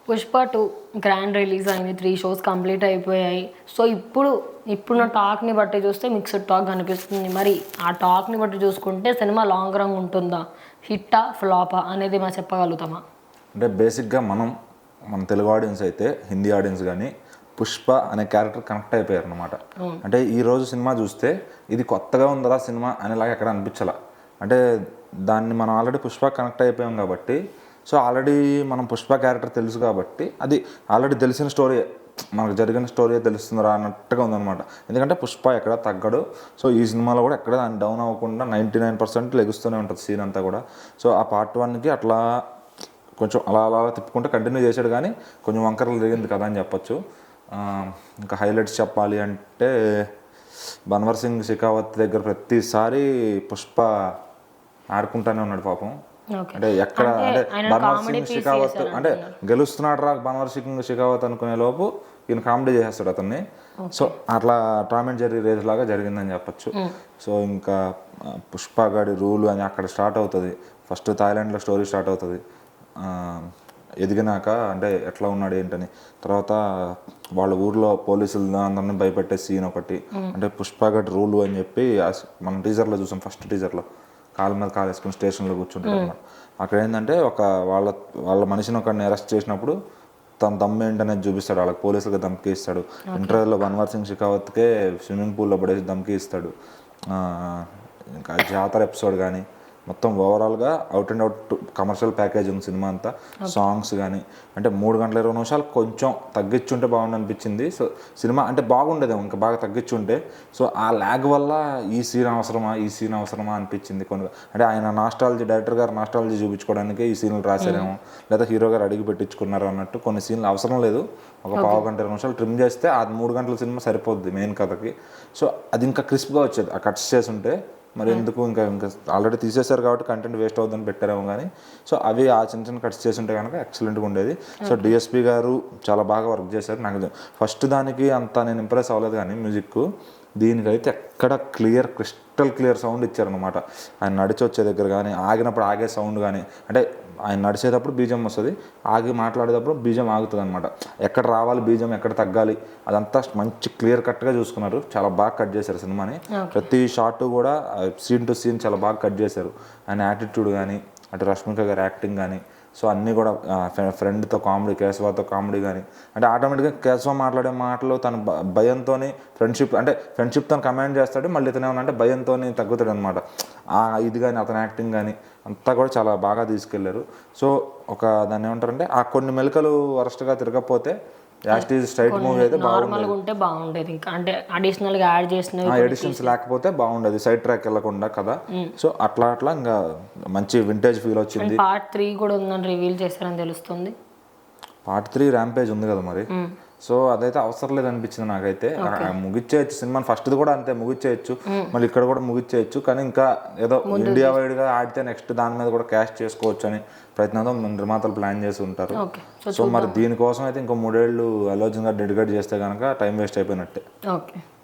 Pushpa 2 grand release అయింది, 3 shows complete అయిపోయాయి. So ఇప్పుడున్న టాక్ని బట్టి చూస్తే మిక్స్డ్ టాక్ కనిపిస్తుంది. మరి ఆ టాక్ని బట్టి చూసుకుంటే సినిమా లాంగ్ రన్ ఉంటుందా, హిట్టా ఫ్లాపా అనేది మనం చెప్పగలుగుతామా? అంటే బేసిక్గా మన తెలుగు ఆడియన్స్ అయితే హిందీ ఆడియన్స్ కానీ పుష్ప అనే క్యారెక్టర్ కనెక్ట్ అయిపోయారు అనమాట. అంటే ఈరోజు సినిమా చూస్తే ఇది కొత్తగా ఉందా సినిమా అనేలాగా ఎక్కడ అనిపించాల. అంటే దాన్ని మనం ఆల్రెడీ పుష్ప కనెక్ట్ అయిపోయాం కాబట్టి, సో ఆల్రెడీ మనం పుష్ప క్యారెక్టర్ తెలుసు కాబట్టి అది ఆల్రెడీ తెలిసిన స్టోరీ, మనకు జరిగిన స్టోరీ తెలుస్తుందిరా అన్నట్టుగా ఉందన్నమాట. ఎందుకంటే పుష్ప ఎక్కడ తగ్గడు. సో ఈ సినిమాలో కూడా ఎక్కడ దాన్ని డౌన్ అవ్వకుండా 99% లెగుస్తూనే ఉంటుంది సీన్ అంతా కూడా. సో ఆ పార్ట్ 1కి అట్లా కొంచెం అలా తిప్పుకుంటే కంటిన్యూ చేశాడు, కానీ కొంచెం వంకరలు జరిగింది కదా అని చెప్పొచ్చు. ఇంకా హైలైట్స్ చెప్పాలి అంటే బన్వర్ సింగ్ షెకావత్ దగ్గర ప్రతిసారి పుష్ప ఆడుకుంటానే ఉన్నాడు పాపం. అంటే ఎక్కడ అంటే బన్వర్ సింగ్ షెకావత్ అంటే గెలుస్తున్నాడు రా బన్వర్ సింగ్ షెకావత్ అనుకునే లోపు ఈయన కామెడీ చేసేస్తాడు అతన్ని. సో అట్లా టామ్ అండ్ జెర్రీ రేస్ లాగా జరిగిందని చెప్పచ్చు. సో ఇంకా పుష్ప గాడి రూల్ అని అక్కడ స్టార్ట్ అవుతుంది. ఫస్ట్ థాయిలాండ్లో స్టోరీ స్టార్ట్ అవుతుంది, ఎదిగినాక అంటే ఎట్లా ఉన్నాడు ఏంటని. తర్వాత వాళ్ళ ఊర్లో పోలీసులు అందరినీ భయపెట్టే సీన్ ఒకటి. అంటే పుష్ప గడ్ రూలు అని చెప్పి మనం టీజర్లో చూసాం, ఫస్ట్ టీజర్లో కాలు మీద కాలు వేసుకుని స్టేషన్లో కూర్చుంటాడు అన్నమాట. అక్కడ ఏంటంటే వాళ్ళ మనిషిని ఒకరిని అరెస్ట్ చేసినప్పుడు తన దమ్ ఏంటనేది చూపిస్తాడు, వాళ్ళకి పోలీసులకు ధమ్కి ఇస్తాడు. ఇంటర్వ్యూలో బన్వర్ సింగ్ షెకావత్కే స్విమ్మింగ్ పూల్లో పడేసి ధమ్కి ఇస్తాడు. ఇంకా జాతర ఎపిసోడ్ కానీ మొత్తం ఓవరాల్గా out and out commercial package ఉంది సినిమా అంతా. సాంగ్స్ కానీ అంటే 3 గంటల 20 నిమిషాలు కొంచెం తగ్గించుంటే బాగుండు అనిపించింది. సో సినిమా అంటే బాగుండేది ఇంకా బాగా తగ్గించుంటే. సో ఆ ల్యాగ్ వల్ల ఈ సీన్ అవసరమా అనిపించింది కొన్ని. అంటే ఆయన డైరెక్టర్ గారు నాస్టాలజీ చూపించుకోవడానికి ఈ సీన్లు రాశారేమో, లేదా హీరో గారు అడిగి పెట్టించుకున్నారు అన్నట్టు కొన్ని సీన్లు అవసరం లేదు. ఒక పావు గంట 20 నిమిషాలు ట్రిమ్ చేస్తే ఆ 3 గంటల సినిమా సరిపోద్ది మెయిన్ కథకి. సో అది ఇంకా క్రిస్ప్గా వచ్చేది ఆ కట్స్ చేసి ఉంటే. మరి ఎందుకు ఇంకా ఆల్రెడీ తీసేశారు కాబట్టి కంటెంట్ వేస్ట్ అవుతుందని పెట్టారేమో కానీ. సో అవి ఆ చిన్న కట్స్ చేసి ఉంటే కనుక ఎక్సలెంట్గా ఉండేది. సో డిఎస్పి గారు చాలా బాగా వర్క్ చేశారు. నాకు ఫస్ట్ దానికి అంత నేను ఇంప్రెస్ అవ్వలేదు, కానీ మ్యూజిక్ దీనికైతే ఎక్కడ క్రిస్టల్ క్లియర్ సౌండ్ ఇచ్చారనమాట. ఆయన నడిచి వచ్చే దగ్గర కానీ, ఆగినప్పుడు ఆగే సౌండ్ కానీ, అంటే ఆయన నడిచేటప్పుడు బీజం వస్తుంది, ఆగి మాట్లాడేటప్పుడు బీజం ఆగుతుంది అనమాట. ఎక్కడ రావాలి బీజం, ఎక్కడ తగ్గాలి, అదంతా మంచి క్లియర్ కట్గా చూసుకున్నారు. చాలా బాగా కట్ చేశారు సినిమాని. ప్రతి షాట్ కూడా సీన్ టు సీన్ చాలా బాగా కట్ చేశారు. ఆయన యాటిట్యూడ్ కానీ, అటు రష్మిక గారి యాక్టింగ్ కానీ, సో అన్నీ కూడా ఫ్రెండ్తో కామెడీ, కేశవాతో కామెడీ కానీ, అంటే ఆటోమేటిక్గా కేశవ మాట్లాడే మాటలు తన భయంతో ఫ్రెండ్షిప్ తను కమాండ్ చేస్తాడు, మళ్ళీ ఇతను ఏమన్నా భయంతో తగ్గుతాడు అనమాట. ఇది కానీ అతని యాక్టింగ్ కానీ అంతా కూడా చాలా బాగా తీసుకెళ్లారు. సో దాన్ని ఏమంటారంటే ఆ కొన్ని మెలకలు వరస్ట్గా తిరగకపోతే స్ట్రైట్ మూవీ అయితే బాగుండేది. ఇంకా అంటే అడిషనల్గా యాడ్ చేసిన ఎడిషన్స్ లేకపోతే బాగుండేది, సైడ్ ట్రాక్ వెళ్ళకుండా కదా. సో అట్లా ఇంకా మంచి వింటేజ్ ఫీల్ వచ్చింది. పార్ట్ 3 కూడా ఉందని రివీల్ చేశారని తెలుస్తుంది. పార్ట్ 3 ర్యాంపేజ్ ఉంది కదా మరి. సో అదైతే అవసరం లేదు అనిపించింది నాకైతే. ముగిచ్చేయచ్చు సినిమాని, ఫస్ట్ది కూడా అంతే ముగిచ్చేయచ్చు, మళ్ళీ ఇక్కడ కూడా ముగిచ్చేయచ్చు. కానీ ఇంకా ఏదో ఇండియా వైడ్గా ఆడితే నెక్స్ట్ దాని మీద కూడా క్యాష్ చేసుకోవచ్చు అని ప్రయత్నంతో నిర్మాతలు ప్లాన్ చేసి ఉంటారు. సో మరి దీనికోసం అయితే ఇంకో 3 ఏళ్ళు అల్లు అర్జున్ గారు డెడికేట్ చేస్తే కనుక టైం వేస్ట్ అయిపోయినట్టే. ఓకే.